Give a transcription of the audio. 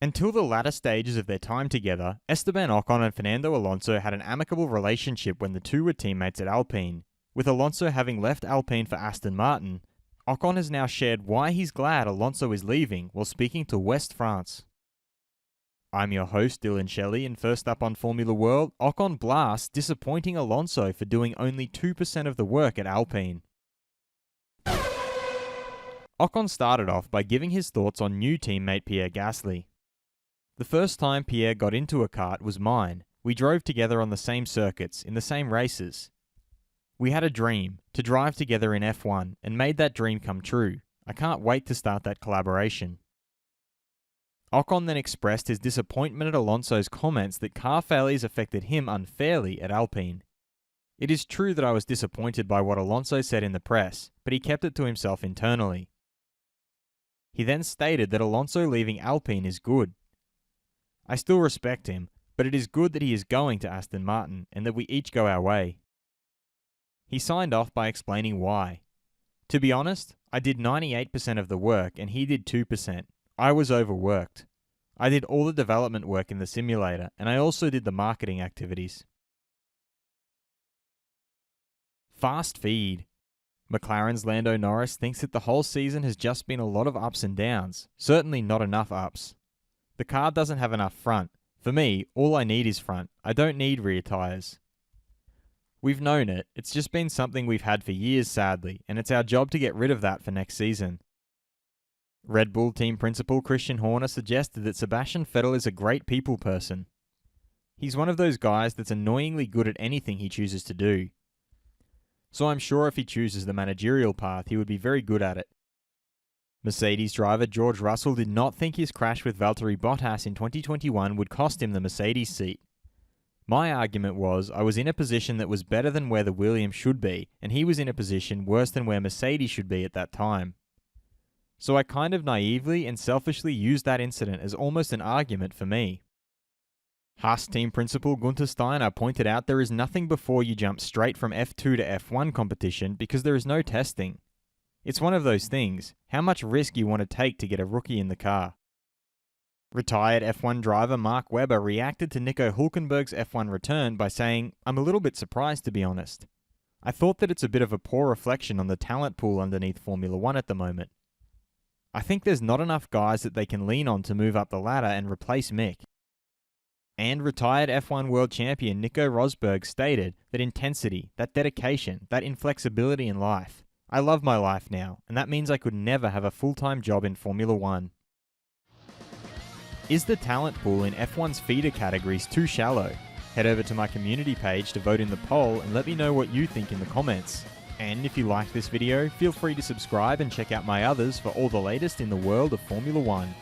Until the latter stages of their time together, Esteban Ocon and Fernando Alonso had an amicable relationship when the two were teammates at Alpine. With Alonso having left Alpine for Aston Martin, Ocon has now shared why he's glad Alonso is leaving while speaking to Ouest France. I'm your host, Dillon Shelley, and first up on Formula World, Ocon blasts disappointing Alonso for doing only 2% of the work at Alpine. Ocon started off by giving his thoughts on new teammate Pierre Gasly. The first time Pierre got into a kart was mine. We drove together on the same circuits, in the same races. We had a dream, to drive together in F1, and made that dream come true. I can't wait to start that collaboration. Ocon then expressed his disappointment at Alonso's comments that car failures affected him unfairly at Alpine. It is true that I was disappointed by what Alonso said in the press, but he kept it to himself internally. He then stated that Alonso leaving Alpine is good. I still respect him, but it is good that he is going to Aston Martin and that we each go our way. He signed off by explaining why. To be honest, I did 98% of the work and he did 2%. I was overworked. I did all the development work in the simulator and I also did the marketing activities. Fast feed. McLaren's Lando Norris thinks that the whole season has just been a lot of ups and downs, certainly not enough ups. The car doesn't have enough front. For me, all I need is front. I don't need rear tyres. We've known it. It's just been something we've had for years, sadly, and it's our job to get rid of that for next season. Red Bull team principal Christian Horner suggested that Sebastian Vettel is a great people person. He's one of those guys that's annoyingly good at anything he chooses to do. So I'm sure if he chooses the managerial path, he would be very good at it. Mercedes driver George Russell did not think his crash with Valtteri Bottas in 2021 would cost him the Mercedes seat. My argument was I was in a position that was better than where the Williams should be, and he was in a position worse than where Mercedes should be at that time. So I kind of naively and selfishly used that incident as almost an argument for me. Haas team principal Gunther Steiner pointed out there is nothing before you jump straight from F2 to F1 competition because there is no testing. It's one of those things, how much risk you want to take to get a rookie in the car. Retired F1 driver Mark Webber reacted to Nico Hülkenberg's F1 return by saying, "I'm a little bit surprised to be honest. I thought that it's a bit of a poor reflection on the talent pool underneath Formula 1 at the moment. I think there's not enough guys that they can lean on to move up the ladder and replace Mick." And retired F1 world champion Nico Rosberg stated that intensity, that dedication, that inflexibility in life. I love my life now, and that means I could never have a full-time job in Formula 1. Is the talent pool in F1's feeder categories too shallow? Head over to my community page to vote in the poll and let me know what you think in the comments. And if you liked this video, feel free to subscribe and check out my others for all the latest in the world of Formula 1.